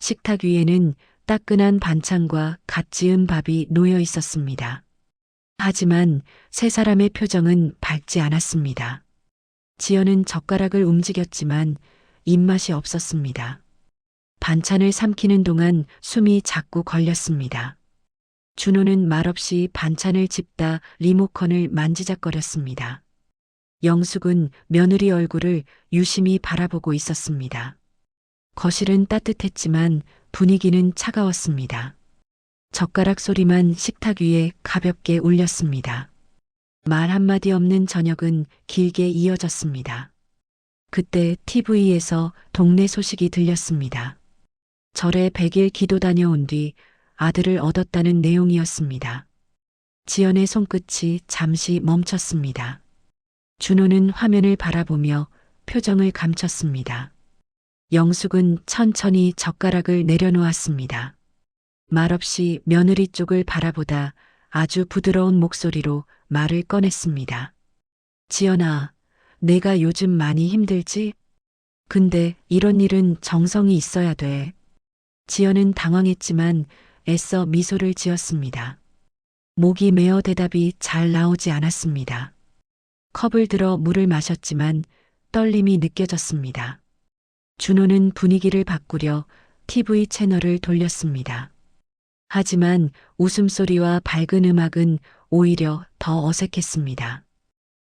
식탁 위에는 따끈한 반찬과 갓 지은 밥이 놓여 있었습니다. 하지만 세 사람의 표정은 밝지 않았습니다. 지연은 젓가락을 움직였지만 입맛이 없었습니다. 반찬을 삼키는 동안 숨이 자꾸 걸렸습니다. 준호는 말없이 반찬을 집다 리모컨을 만지작거렸습니다. 영숙은 며느리 얼굴을 유심히 바라보고 있었습니다. 거실은 따뜻했지만 분위기는 차가웠습니다. 젓가락 소리만 식탁 위에 가볍게 울렸습니다. 말 한마디 없는 저녁은 길게 이어졌습니다. 그때 TV에서 동네 소식이 들렸습니다. 절에 100일 기도 다녀온 뒤 아들을 얻었다는 내용이었습니다. 지연의 손끝이 잠시 멈췄습니다. 준호는 화면을 바라보며 표정을 감췄습니다. 영숙은 천천히 젓가락을 내려놓았습니다. 말없이 며느리 쪽을 바라보다 아주 부드러운 목소리로 말을 꺼냈습니다. 지연아, 내가 요즘 많이 힘들지? 근데 이런 일은 정성이 있어야 돼. 지연은 당황했지만 애써 미소를 지었습니다. 목이 메어 대답이 잘 나오지 않았습니다. 컵을 들어 물을 마셨지만 떨림이 느껴졌습니다. 준호는 분위기를 바꾸려 TV 채널을 돌렸습니다. 하지만 웃음소리와 밝은 음악은 오히려 더 어색했습니다.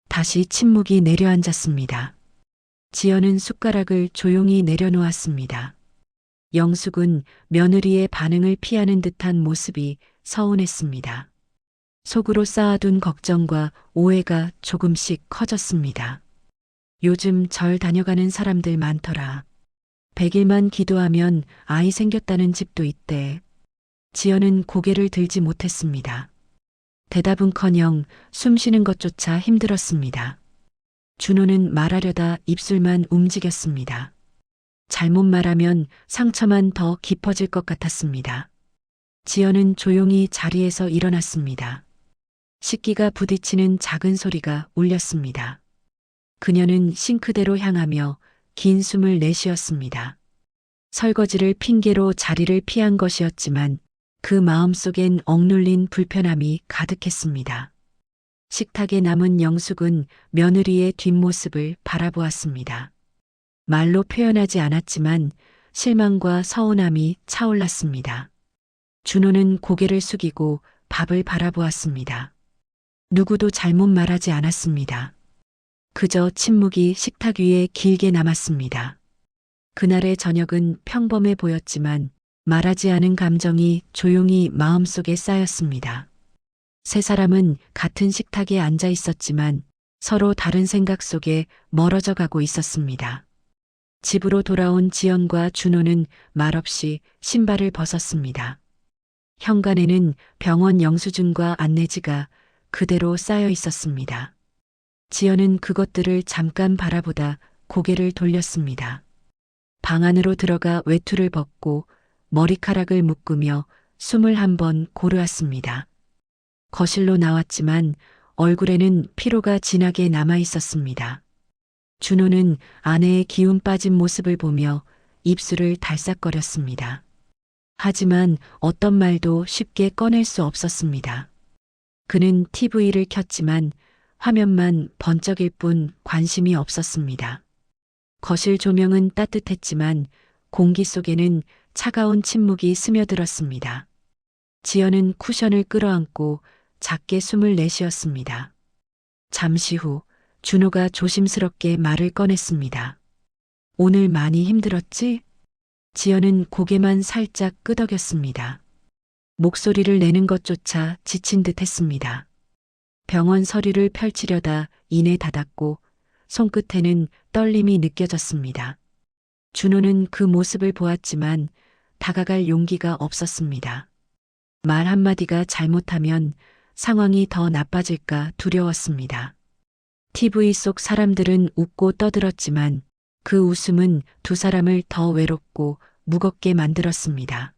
다시 침묵이 내려앉았습니다. 지연은 숟가락을 조용히 내려놓았습니다. 영숙은 며느리의 반응을 피하는 듯한 모습이 서운했습니다. 속으로 쌓아둔 걱정과 오해가 조금씩 커졌습니다. 요즘 절 다녀가는 사람들 많더라. 100일만 기도하면 아이 생겼다는 집도 있대. 지연은 고개를 들지 못했습니다. 대답은커녕 숨 쉬는 것조차 힘들었습니다. 준호는 말하려다 입술만 움직였습니다. 잘못 말하면 상처만 더 깊어질 것 같았습니다. 지연은 조용히 자리에서 일어났습니다. 식기가 부딪히는 작은 소리가 울렸습니다. 그녀는 싱크대로 향하며 긴 숨을 내쉬었습니다. 설거지를 핑계로 자리를 피한 것이었지만 그 마음속엔 억눌린 불편함이 가득했습니다. 식탁에 남은 영숙은 며느리의 뒷모습을 바라보았습니다. 말로 표현하지 않았지만 실망과 서운함이 차올랐습니다. 준호는 고개를 숙이고 밥을 바라보았습니다. 누구도 잘못 말하지 않았습니다. 그저 침묵이 식탁 위에 길게 남았습니다. 그날의 저녁은 평범해 보였지만 말하지 않은 감정이 조용히 마음속에 쌓였습니다. 세 사람은 같은 식탁에 앉아 있었지만 서로 다른 생각 속에 멀어져 가고 있었습니다. 집으로 돌아온 지연과 준호는 말없이 신발을 벗었습니다. 현관에는 병원 영수증과 안내지가 그대로 쌓여 있었습니다. 지연은 그것들을 잠깐 바라보다 고개를 돌렸습니다. 방 안으로 들어가 외투를 벗고 머리카락을 묶으며 숨을 한번 고르았습니다. 거실로 나왔지만 얼굴에는 피로가 진하게 남아 있었습니다. 준호는 아내의 기운 빠진 모습을 보며 입술을 달싹거렸습니다. 하지만 어떤 말도 쉽게 꺼낼 수 없었습니다. 그는 TV를 켰지만 화면만 번쩍일 뿐 관심이 없었습니다. 거실 조명은 따뜻했지만 공기 속에는 차가운 침묵이 스며들었습니다. 지연은 쿠션을 끌어안고 작게 숨을 내쉬었습니다. 잠시 후 준호가 조심스럽게 말을 꺼냈습니다. 오늘 많이 힘들었지? 지연은 고개만 살짝 끄덕였습니다. 목소리를 내는 것조차 지친 듯 했습니다. 병원 서류를 펼치려다 이내 닫았고 손끝에는 떨림이 느껴졌습니다. 준호는 그 모습을 보았지만 다가갈 용기가 없었습니다. 말 한마디가 잘못하면 상황이 더 나빠질까 두려웠습니다. TV 속 사람들은 웃고 떠들었지만 그 웃음은 두 사람을 더 외롭고 무겁게 만들었습니다.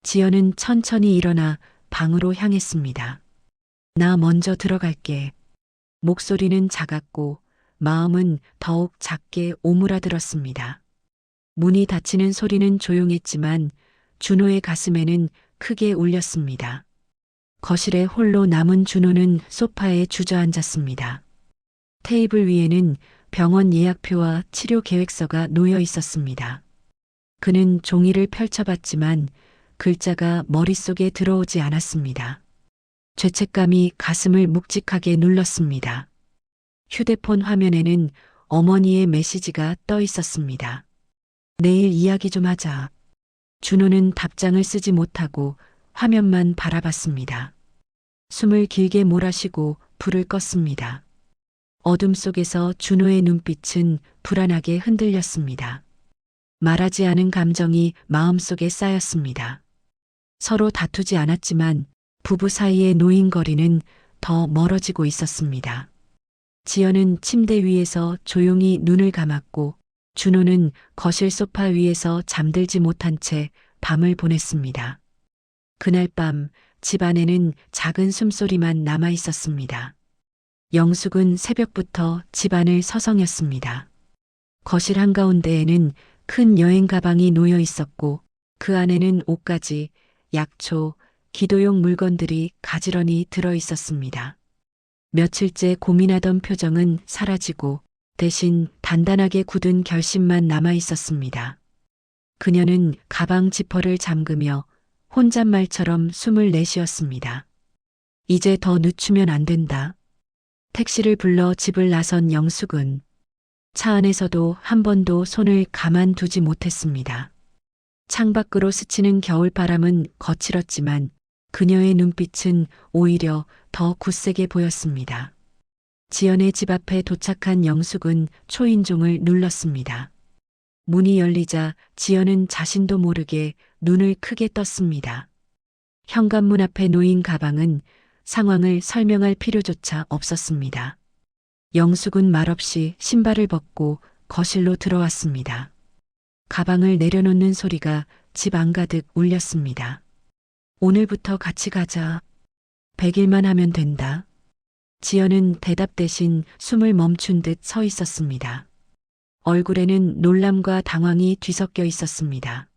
지연은 천천히 일어나 방으로 향했습니다. 나 먼저 들어갈게. 목소리는 작았고 마음은 더욱 작게 오므라들었습니다. 문이 닫히는 소리는 조용했지만 준호의 가슴에는 크게 울렸습니다. 거실에 홀로 남은 준호는 소파에 주저앉았습니다. 테이블 위에는 병원 예약표와 치료 계획서가 놓여 있었습니다. 그는 종이를 펼쳐봤지만 글자가 머릿속에 들어오지 않았습니다. 죄책감이 가슴을 묵직하게 눌렀습니다. 휴대폰 화면에는 어머니의 메시지가 떠 있었습니다. 내일 이야기 좀 하자. 준호는 답장을 쓰지 못하고 화면만 바라봤습니다. 숨을 길게 몰아쉬고 불을 껐습니다. 어둠 속에서 준호의 눈빛은 불안하게 흔들렸습니다. 말하지 않은 감정이 마음속에 쌓였습니다. 서로 다투지 않았지만 부부 사이의 노인거리는 더 멀어지고 있었습니다. 지연은 침대 위에서 조용히 눈을 감았고 준호는 거실 소파 위에서 잠들지 못한 채 밤을 보냈습니다. 그날 밤 집안에는 작은 숨소리만 남아 있었습니다. 영숙은 새벽부터 집안을 서성였습니다. 거실 한가운데에는 큰 여행 가방이 놓여 있었고 그 안에는 옷가지, 약초, 기도용 물건들이 가지런히 들어 있었습니다. 며칠째 고민하던 표정은 사라지고 대신 단단하게 굳은 결심만 남아 있었습니다. 그녀는 가방 지퍼를 잠그며 혼잣말처럼 숨을 내쉬었습니다. 이제 더 늦추면 안 된다. 택시를 불러 집을 나선 영숙은 차 안에서도 한 번도 손을 가만두지 못했습니다. 창밖으로 스치는 겨울바람은 거칠었지만 그녀의 눈빛은 오히려 더 굳세게 보였습니다. 지연의 집 앞에 도착한 영숙은 초인종을 눌렀습니다. 문이 열리자 지연은 자신도 모르게 눈을 크게 떴습니다. 현관문 앞에 놓인 가방은 상황을 설명할 필요조차 없었습니다. 영숙은 말없이 신발을 벗고 거실로 들어왔습니다. 가방을 내려놓는 소리가 집 안가득 울렸습니다. 오늘부터 같이 가자. 100일만 하면 된다. 지연은 대답 대신 숨을 멈춘 듯 서 있었습니다. 얼굴에는 놀람과 당황이 뒤섞여 있었습니다.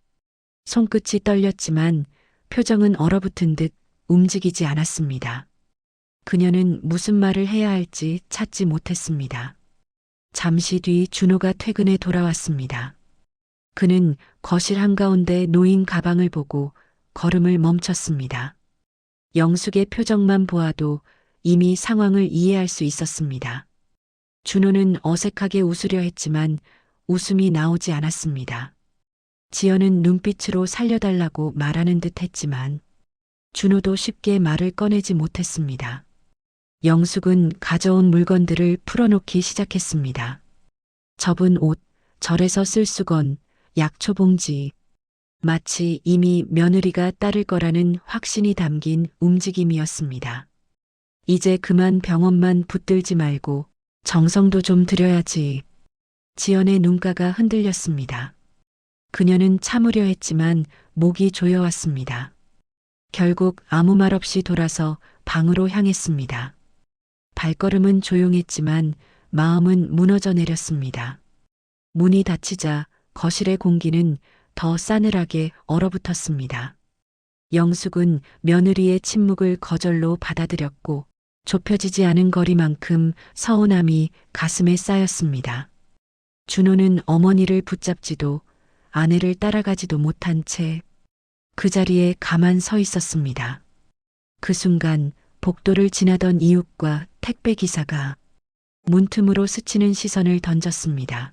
손끝이 떨렸지만 표정은 얼어붙은 듯 움직이지 않았습니다. 그녀는 무슨 말을 해야 할지 찾지 못했습니다. 잠시 뒤 준호가 퇴근해 돌아왔습니다. 그는 거실 한가운데 놓인 가방을 보고 걸음을 멈췄습니다. 영숙의 표정만 보아도 이미 상황을 이해할 수 있었습니다. 준호는 어색하게 웃으려 했지만 웃음이 나오지 않았습니다. 지연은 눈빛으로 살려달라고 말하는 듯 했지만 준호도 쉽게 말을 꺼내지 못했습니다. 영숙은 가져온 물건들을 풀어놓기 시작했습니다. 접은 옷, 절에서 쓸 수건, 약초 봉지. 마치 이미 며느리가 따를 거라는 확신이 담긴 움직임이었습니다. 이제 그만 병원만 붙들지 말고 정성도 좀 들여야지. 지연의 눈가가 흔들렸습니다. 그녀는 참으려 했지만 목이 조여왔습니다. 결국 아무 말 없이 돌아서 방으로 향했습니다. 발걸음은 조용했지만 마음은 무너져 내렸습니다. 문이 닫히자 거실의 공기는 더 싸늘하게 얼어붙었습니다. 영숙은 며느리의 침묵을 거절로 받아들였고 좁혀지지 않은 거리만큼 서운함이 가슴에 쌓였습니다. 준호는 어머니를 붙잡지도 아내를 따라가지도 못한 채 그 자리에 가만 서 있었습니다. 그 순간 복도를 지나던 이웃과 택배 기사가 문틈으로 스치는 시선을 던졌습니다.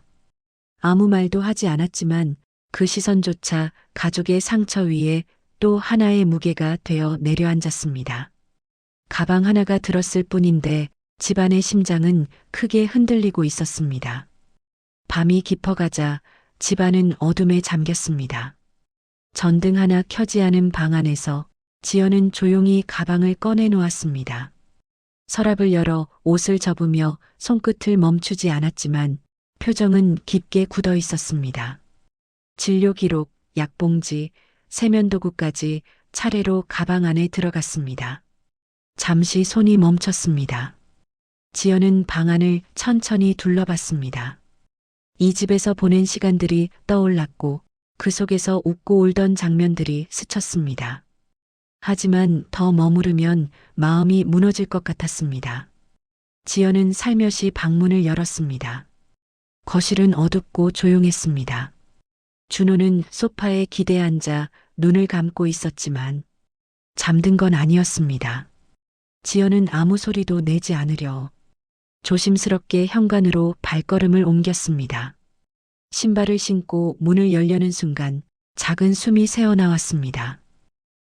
아무 말도 하지 않았지만 그 시선조차 가족의 상처 위에 또 하나의 무게가 되어 내려앉았습니다. 가방 하나가 들었을 뿐인데 집안의 심장은 크게 흔들리고 있었습니다. 밤이 깊어가자 집안은 어둠에 잠겼습니다. 전등 하나 켜지 않은 방 안에서 지연은 조용히 가방을 꺼내 놓았습니다. 서랍을 열어 옷을 접으며 손끝을 멈추지 않았지만 표정은 깊게 굳어 있었습니다. 진료 기록, 약봉지, 세면도구까지 차례로 가방 안에 들어갔습니다. 잠시 손이 멈췄습니다. 지연은 방 안을 천천히 둘러봤습니다. 이 집에서 보낸 시간들이 떠올랐고 그 속에서 웃고 울던 장면들이 스쳤습니다. 하지만 더 머무르면 마음이 무너질 것 같았습니다. 지연은 살며시 방문을 열었습니다. 거실은 어둡고 조용했습니다. 준호는 소파에 기대 앉아 눈을 감고 있었지만 잠든 건 아니었습니다. 지연은 아무 소리도 내지 않으려 조심스럽게 현관으로 발걸음을 옮겼습니다. 신발을 신고 문을 열려는 순간 작은 숨이 새어나왔습니다.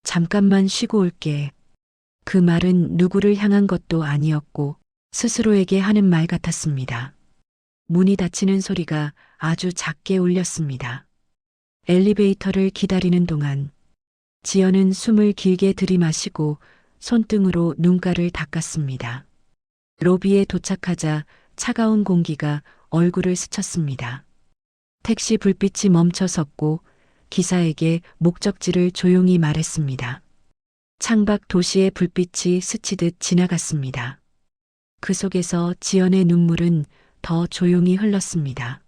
잠깐만 쉬고 올게. 그 말은 누구를 향한 것도 아니었고 스스로에게 하는 말 같았습니다. 문이 닫히는 소리가 아주 작게 울렸습니다. 엘리베이터를 기다리는 동안 지연은 숨을 길게 들이마시고 손등으로 눈가를 닦았습니다. 로비에 도착하자 차가운 공기가 얼굴을 스쳤습니다. 택시 불빛이 멈춰 섰고 기사에게 목적지를 조용히 말했습니다. 창밖 도시의 불빛이 스치듯 지나갔습니다. 그 속에서 지연의 눈물은 더 조용히 흘렀습니다.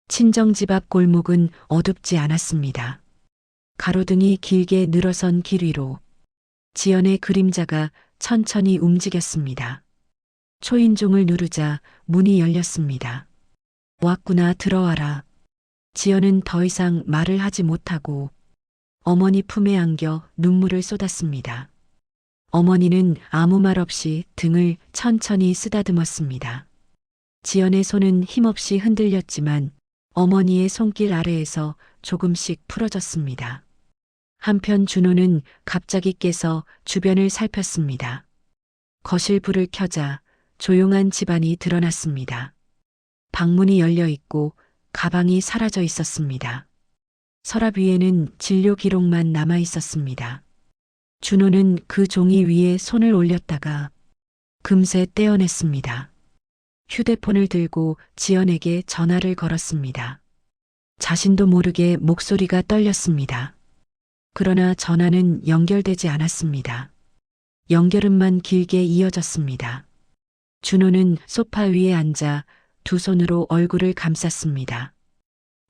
친정집 앞 골목은 어둡지 않았습니다. 가로등이 길게 늘어선 길 위로 지연의 그림자가 천천히 움직였습니다. 초인종을 누르자 문이 열렸습니다. 왔구나, 들어와라. 지연은 더 이상 말을 하지 못하고 어머니 품에 안겨 눈물을 쏟았습니다. 어머니는 아무 말 없이 등을 천천히 쓰다듬었습니다. 지연의 손은 힘없이 흔들렸지만 어머니의 손길 아래에서 조금씩 풀어졌습니다. 한편 준호는 갑자기 깨서 주변을 살폈습니다. 거실 불을 켜자 조용한 집안이 드러났습니다. 방문이 열려 있고 가방이 사라져 있었습니다. 서랍 위에는 진료 기록만 남아 있었습니다. 준호는 그 종이 위에 손을 올렸다가 금세 떼어냈습니다. 휴대폰을 들고 지연에게 전화를 걸었습니다. 자신도 모르게 목소리가 떨렸습니다. 그러나 전화는 연결되지 않았습니다. 연결음만 길게 이어졌습니다. 준호는 소파 위에 앉아 두 손으로 얼굴을 감쌌습니다.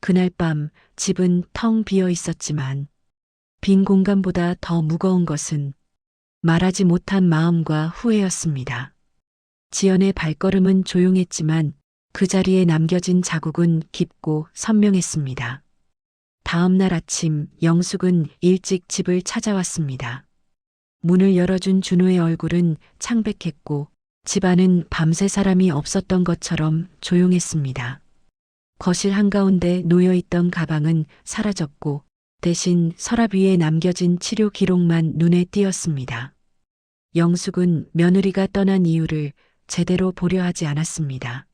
그날 밤 집은 텅 비어 있었지만 빈 공간보다 더 무거운 것은 말하지 못한 마음과 후회였습니다. 지연의 발걸음은 조용했지만 그 자리에 남겨진 자국은 깊고 선명했습니다. 다음 날 아침 영숙은 일찍 집을 찾아왔습니다. 문을 열어준 준호의 얼굴은 창백했고 집안은 밤새 사람이 없었던 것처럼 조용했습니다. 거실 한가운데 놓여있던 가방은 사라졌고 대신 서랍 위에 남겨진 치료 기록만 눈에 띄었습니다. 영숙은 며느리가 떠난 이유를 제대로 보려 하지 않았습니다.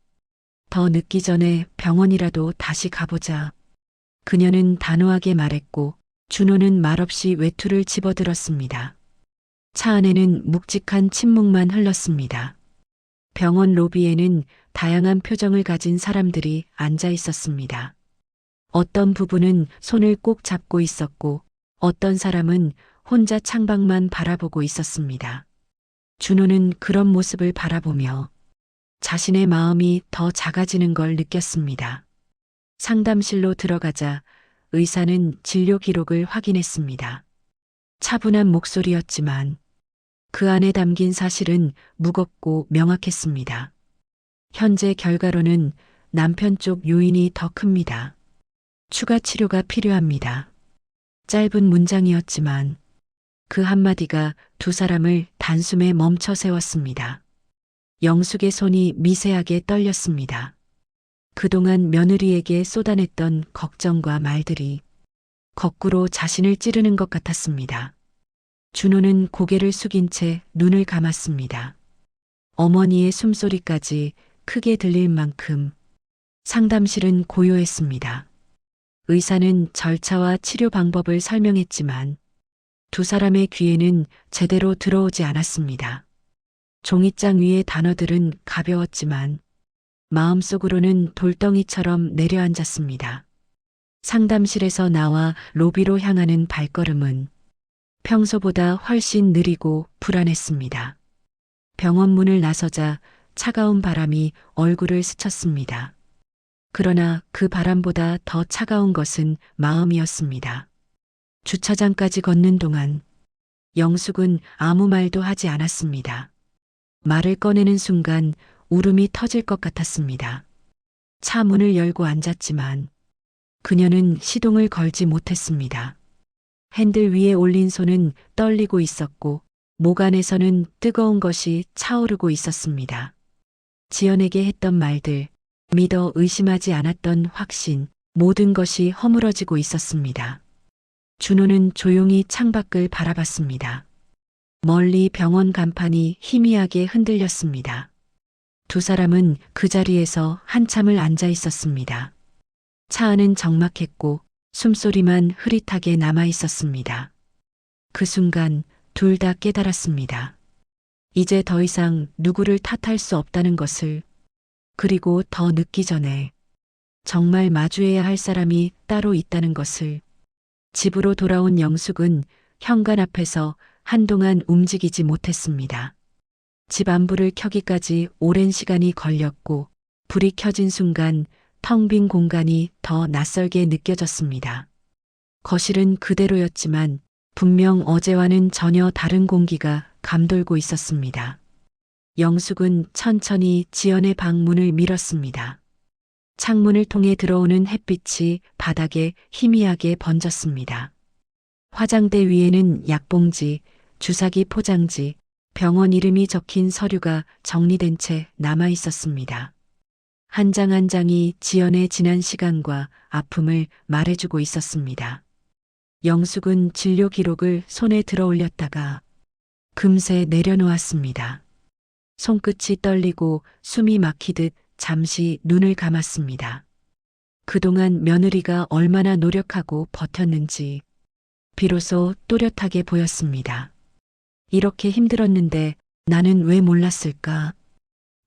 더 늦기 전에 병원이라도 다시 가보자. 그녀는 단호하게 말했고 준호는 말없이 외투를 집어들었습니다. 차 안에는 묵직한 침묵만 흘렀습니다. 병원 로비에는 다양한 표정을 가진 사람들이 앉아 있었습니다. 어떤 부부는 손을 꼭 잡고 있었고 어떤 사람은 혼자 창밖만 바라보고 있었습니다. 준호는 그런 모습을 바라보며 자신의 마음이 더 작아지는 걸 느꼈습니다. 상담실로 들어가자 의사는 진료 기록을 확인했습니다. 차분한 목소리였지만 그 안에 담긴 사실은 무겁고 명확했습니다. 현재 결과로는 남편 쪽 요인이 더 큽니다. 추가 치료가 필요합니다. 짧은 문장이었지만 그 한마디가 두 사람을 단숨에 멈춰 세웠습니다. 영숙의 손이 미세하게 떨렸습니다. 그동안 며느리에게 쏟아냈던 걱정과 말들이 거꾸로 자신을 찌르는 것 같았습니다. 준호는 고개를 숙인 채 눈을 감았습니다. 어머니의 숨소리까지 크게 들릴 만큼 상담실은 고요했습니다. 의사는 절차와 치료 방법을 설명했지만 두 사람의 귀에는 제대로 들어오지 않았습니다. 종이장 위의 단어들은 가벼웠지만 마음속으로는 돌덩이처럼 내려앉았습니다. 상담실에서 나와 로비로 향하는 발걸음은 평소보다 훨씬 느리고 불안했습니다. 병원 문을 나서자 차가운 바람이 얼굴을 스쳤습니다. 그러나 그 바람보다 더 차가운 것은 마음이었습니다. 주차장까지 걷는 동안 영숙은 아무 말도 하지 않았습니다. 말을 꺼내는 순간 울음이 터질 것 같았습니다. 차 문을 열고 앉았지만 그녀는 시동을 걸지 못했습니다. 핸들 위에 올린 손은 떨리고 있었고 목 안에서는 뜨거운 것이 차오르고 있었습니다. 지연에게 했던 말들, 믿어 의심하지 않았던 확신, 모든 것이 허물어지고 있었습니다. 준호는 조용히 창밖을 바라봤습니다. 멀리 병원 간판이 희미하게 흔들렸습니다. 두 사람은 그 자리에서 한참을 앉아 있었습니다. 차 안은 적막했고 숨소리만 흐릿하게 남아 있었습니다. 그 순간 둘 다 깨달았습니다. 이제 더 이상 누구를 탓할 수 없다는 것을, 그리고 더 늦기 전에 정말 마주해야 할 사람이 따로 있다는 것을. 집으로 돌아온 영숙은 현관 앞에서 한동안 움직이지 못했습니다. 집 안불을 켜기까지 오랜 시간이 걸렸고 불이 켜진 순간 텅 빈 공간이 더 낯설게 느껴졌습니다. 거실은 그대로였지만 분명 어제와는 전혀 다른 공기가 감돌고 있었습니다. 영숙은 천천히 지연의 방 문을 밀었습니다. 창문을 통해 들어오는 햇빛이 바닥에 희미하게 번졌습니다. 화장대 위에는 약봉지, 주사기 포장지, 병원 이름이 적힌 서류가 정리된 채 남아 있었습니다. 한 장 한 장이 지연의 지난 시간과 아픔을 말해주고 있었습니다. 영숙은 진료 기록을 손에 들어 올렸다가 금세 내려놓았습니다. 손끝이 떨리고 숨이 막히듯 잠시 눈을 감았습니다. 그동안 며느리가 얼마나 노력하고 버텼는지 비로소 또렷하게 보였습니다. 이렇게 힘들었는데 나는 왜 몰랐을까?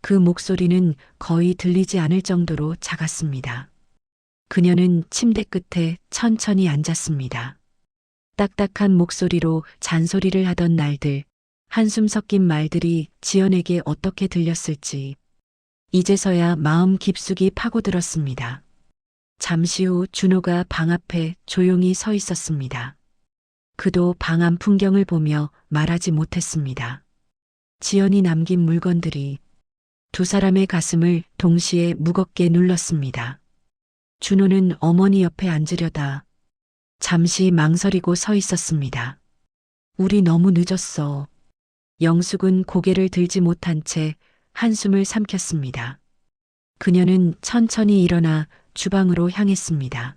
그 목소리는 거의 들리지 않을 정도로 작았습니다. 그녀는 침대 끝에 천천히 앉았습니다. 딱딱한 목소리로 잔소리를 하던 날들, 한숨 섞인 말들이 지연에게 어떻게 들렸을지 이제서야 마음 깊숙이 파고들었습니다. 잠시 후 준호가 방 앞에 조용히 서 있었습니다. 그도 방 안 풍경을 보며 말하지 못했습니다. 지연이 남긴 물건들이 두 사람의 가슴을 동시에 무겁게 눌렀습니다. 준호는 어머니 옆에 앉으려다 잠시 망설이고 서 있었습니다. 우리 너무 늦었어. 영숙은 고개를 들지 못한 채 한숨을 삼켰습니다. 그녀는 천천히 일어나 주방으로 향했습니다.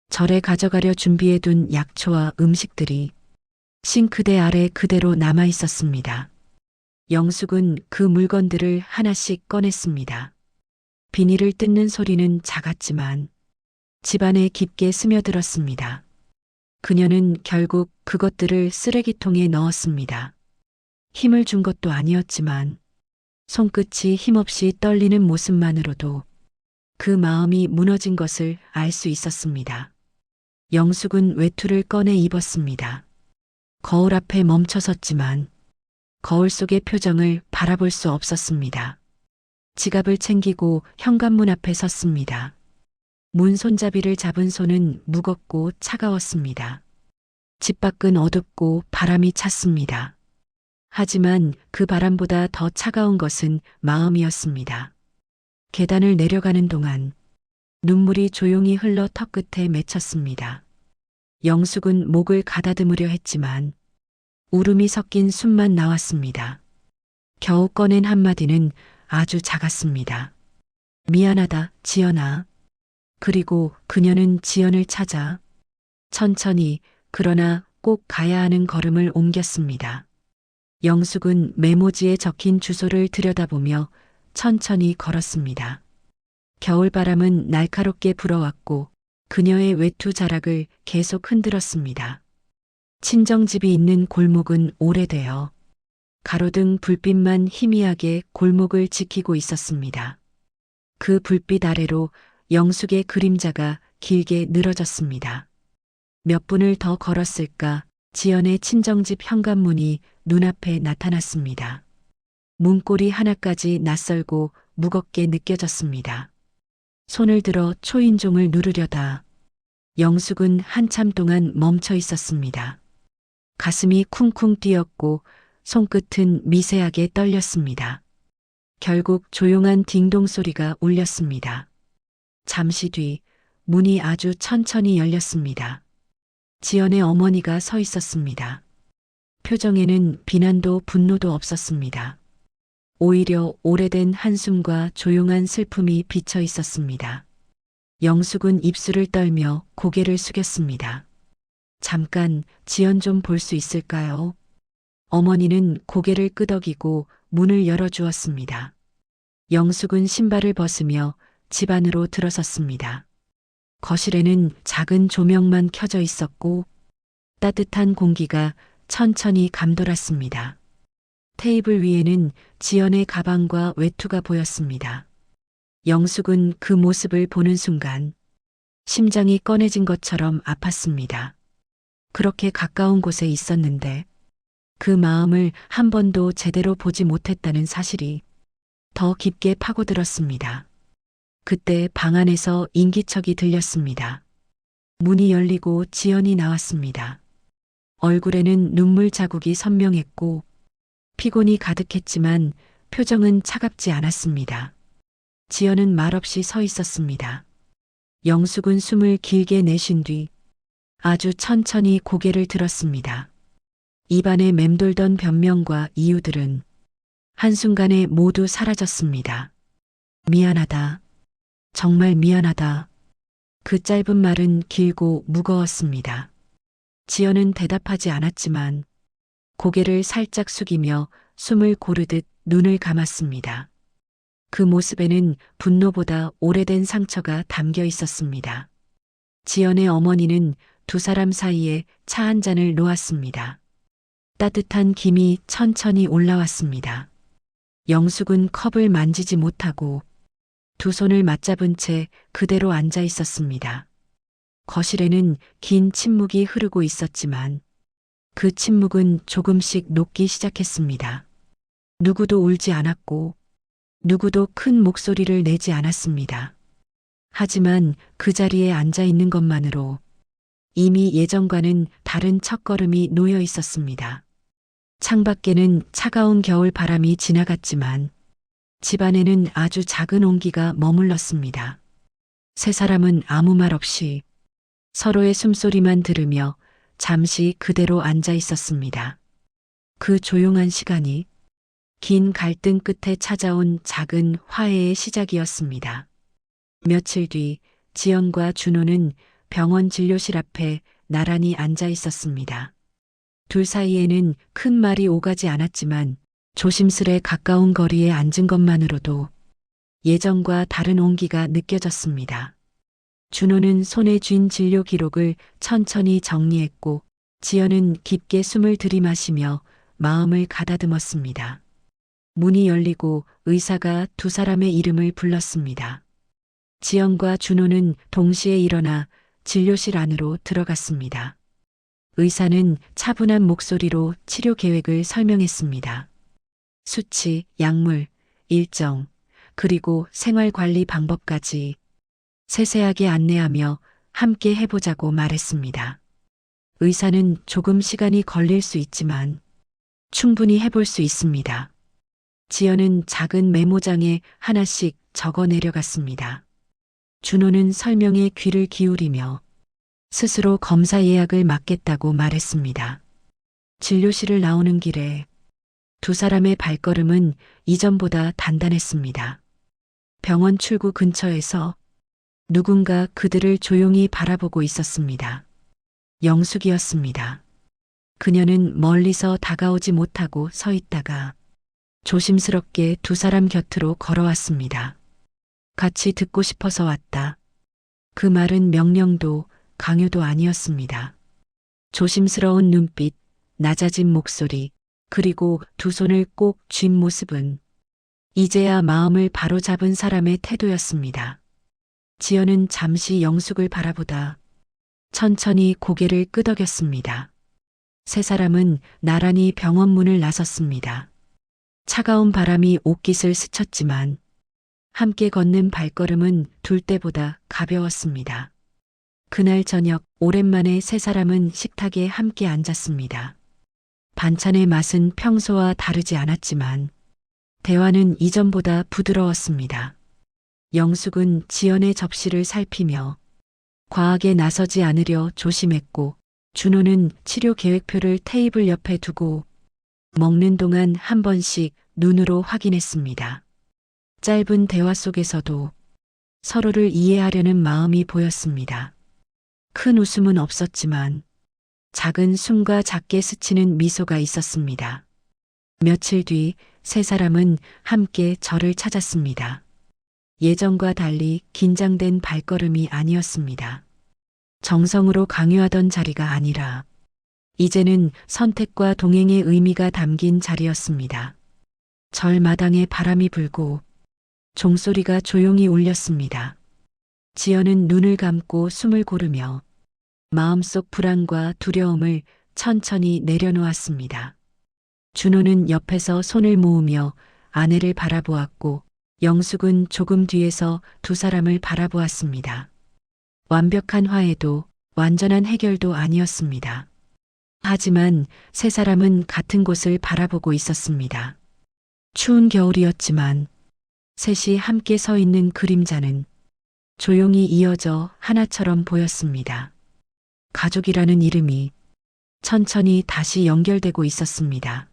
절에 가져가려 준비해둔 약초와 음식들이 싱크대 아래 그대로 남아 있었습니다. 영숙은 그 물건들을 하나씩 꺼냈습니다. 비닐을 뜯는 소리는 작았지만 집안에 깊게 스며들었습니다. 그녀는 결국 그것들을 쓰레기통에 넣었습니다. 힘을 준 것도 아니었지만 손끝이 힘없이 떨리는 모습만으로도 그 마음이 무너진 것을 알 수 있었습니다. 영숙은 외투를 꺼내 입었습니다. 거울 앞에 멈춰 섰지만 거울 속의 표정을 바라볼 수 없었습니다. 지갑을 챙기고 현관문 앞에 섰습니다. 문 손잡이를 잡은 손은 무겁고 차가웠습니다. 집 밖은 어둡고 바람이 찼습니다. 하지만 그 바람보다 더 차가운 것은 마음이었습니다. 계단을 내려가는 동안 눈물이 조용히 흘러 턱끝에 맺혔습니다. 영숙은 목을 가다듬으려 했지만 울음이 섞인 숨만 나왔습니다. 겨우 꺼낸 한마디는 아주 작았습니다. 미안하다, 지연아. 그리고 그녀는 지연을 찾아 천천히 그러나 꼭 가야 하는 걸음을 옮겼습니다. 영숙은 메모지에 적힌 주소를 들여다보며 천천히 걸었습니다. 겨울바람은 날카롭게 불어왔고 그녀의 외투 자락을 계속 흔들었습니다. 친정집이 있는 골목은 오래되어 가로등 불빛만 희미하게 골목을 지키고 있었습니다. 그 불빛 아래로 영숙의 그림자가 길게 늘어졌습니다. 몇 분을 더 걸었을까 지연의 친정집 현관문이 눈앞에 나타났습니다. 문고리 하나까지 낯설고 무겁게 느껴졌습니다. 손을 들어 초인종을 누르려다 영숙은 한참 동안 멈춰 있었습니다. 가슴이 쿵쿵 뛰었고 손끝은 미세하게 떨렸습니다. 결국 조용한 딩동 소리가 울렸습니다. 잠시 뒤 문이 아주 천천히 열렸습니다. 지연의 어머니가 서 있었습니다. 표정에는 비난도 분노도 없었습니다. 오히려 오래된 한숨과 조용한 슬픔이 비쳐 있었습니다. 영숙은 입술을 떨며 고개를 숙였습니다. 잠깐 지연 좀 볼 수 있을까요? 어머니는 고개를 끄덕이고 문을 열어주었습니다. 영숙은 신발을 벗으며 집 안으로 들어섰습니다. 거실에는 작은 조명만 켜져 있었고 따뜻한 공기가 천천히 감돌았습니다. 테이블 위에는 지연의 가방과 외투가 보였습니다. 영숙은 그 모습을 보는 순간 심장이 꺼내진 것처럼 아팠습니다. 그렇게 가까운 곳에 있었는데 그 마음을 한 번도 제대로 보지 못했다는 사실이 더 깊게 파고들었습니다. 그때 방 안에서 인기척이 들렸습니다. 문이 열리고 지연이 나왔습니다. 얼굴에는 눈물 자국이 선명했고 피곤이 가득했지만 표정은 차갑지 않았습니다. 지연은 말없이 서 있었습니다. 영숙은 숨을 길게 내쉰 뒤 아주 천천히 고개를 들었습니다. 입안에 맴돌던 변명과 이유들은 한순간에 모두 사라졌습니다. 미안하다. 정말 미안하다. 그 짧은 말은 길고 무거웠습니다. 지연은 대답하지 않았지만 고개를 살짝 숙이며 숨을 고르듯 눈을 감았습니다. 그 모습에는 분노보다 오래된 상처가 담겨 있었습니다. 지연의 어머니는 두 사람 사이에 차 한 잔을 놓았습니다. 따뜻한 김이 천천히 올라왔습니다. 영숙은 컵을 만지지 못하고 두 손을 맞잡은 채 그대로 앉아 있었습니다. 거실에는 긴 침묵이 흐르고 있었지만 그 침묵은 조금씩 녹기 시작했습니다. 누구도 울지 않았고 누구도 큰 목소리를 내지 않았습니다. 하지만 그 자리에 앉아 있는 것만으로 이미 예전과는 다른 첫걸음이 놓여 있었습니다. 창밖에는 차가운 겨울 바람이 지나갔지만 집안에는 아주 작은 온기가 머물렀습니다. 세 사람은 아무 말 없이 서로의 숨소리만 들으며 잠시 그대로 앉아 있었습니다. 그 조용한 시간이 긴 갈등 끝에 찾아온 작은 화해의 시작이었습니다. 며칠 뒤 지연과 준호는 병원 진료실 앞에 나란히 앉아 있었습니다. 둘 사이에는 큰 말이 오가지 않았지만 조심스레 가까운 거리에 앉은 것만으로도 예전과 다른 온기가 느껴졌습니다. 준호는 손에 쥔 진료 기록을 천천히 정리했고 지연은 깊게 숨을 들이마시며 마음을 가다듬었습니다. 문이 열리고 의사가 두 사람의 이름을 불렀습니다. 지연과 준호는 동시에 일어나 진료실 안으로 들어갔습니다. 의사는 차분한 목소리로 치료 계획을 설명했습니다. 수치, 약물, 일정, 그리고 생활 관리 방법까지 세세하게 안내하며 함께 해보자고 말했습니다. 의사는 조금 시간이 걸릴 수 있지만 충분히 해볼 수 있습니다. 지연은 작은 메모장에 하나씩 적어 내려갔습니다. 준호는 설명에 귀를 기울이며 스스로 검사 예약을 맡겠다고 말했습니다. 진료실을 나오는 길에 두 사람의 발걸음은 이전보다 단단했습니다. 병원 출구 근처에서 누군가 그들을 조용히 바라보고 있었습니다. 영숙이었습니다. 그녀는 멀리서 다가오지 못하고 서 있다가 조심스럽게 두 사람 곁으로 걸어왔습니다. 같이 듣고 싶어서 왔다. 그 말은 명령도 강요도 아니었습니다. 조심스러운 눈빛, 낮아진 목소리, 그리고 두 손을 꼭 쥔 모습은 이제야 마음을 바로잡은 사람의 태도였습니다. 지연은 잠시 영숙을 바라보다 천천히 고개를 끄덕였습니다. 세 사람은 나란히 병원 문을 나섰습니다. 차가운 바람이 옷깃을 스쳤지만 함께 걷는 발걸음은 둘 때보다 가벼웠습니다. 그날 저녁 오랜만에 세 사람은 식탁에 함께 앉았습니다. 반찬의 맛은 평소와 다르지 않았지만 대화는 이전보다 부드러웠습니다. 영숙은 지연의 접시를 살피며 과하게 나서지 않으려 조심했고 준호는 치료 계획표를 테이블 옆에 두고 먹는 동안 한 번씩 눈으로 확인했습니다. 짧은 대화 속에서도 서로를 이해하려는 마음이 보였습니다. 큰 웃음은 없었지만 작은 숨과 작게 스치는 미소가 있었습니다. 며칠 뒤 세 사람은 함께 절을 찾았습니다. 예전과 달리 긴장된 발걸음이 아니었습니다. 정성으로 강요하던 자리가 아니라 이제는 선택과 동행의 의미가 담긴 자리였습니다. 절 마당에 바람이 불고 종소리가 조용히 울렸습니다. 지연은 눈을 감고 숨을 고르며 마음속 불안과 두려움을 천천히 내려놓았습니다. 준호는 옆에서 손을 모으며 아내를 바라보았고 영숙은 조금 뒤에서 두 사람을 바라보았습니다. 완벽한 화해도 완전한 해결도 아니었습니다. 하지만 세 사람은 같은 곳을 바라보고 있었습니다. 추운 겨울이었지만 셋이 함께 서 있는 그림자는 조용히 이어져 하나처럼 보였습니다. 가족이라는 이름이 천천히 다시 연결되고 있었습니다.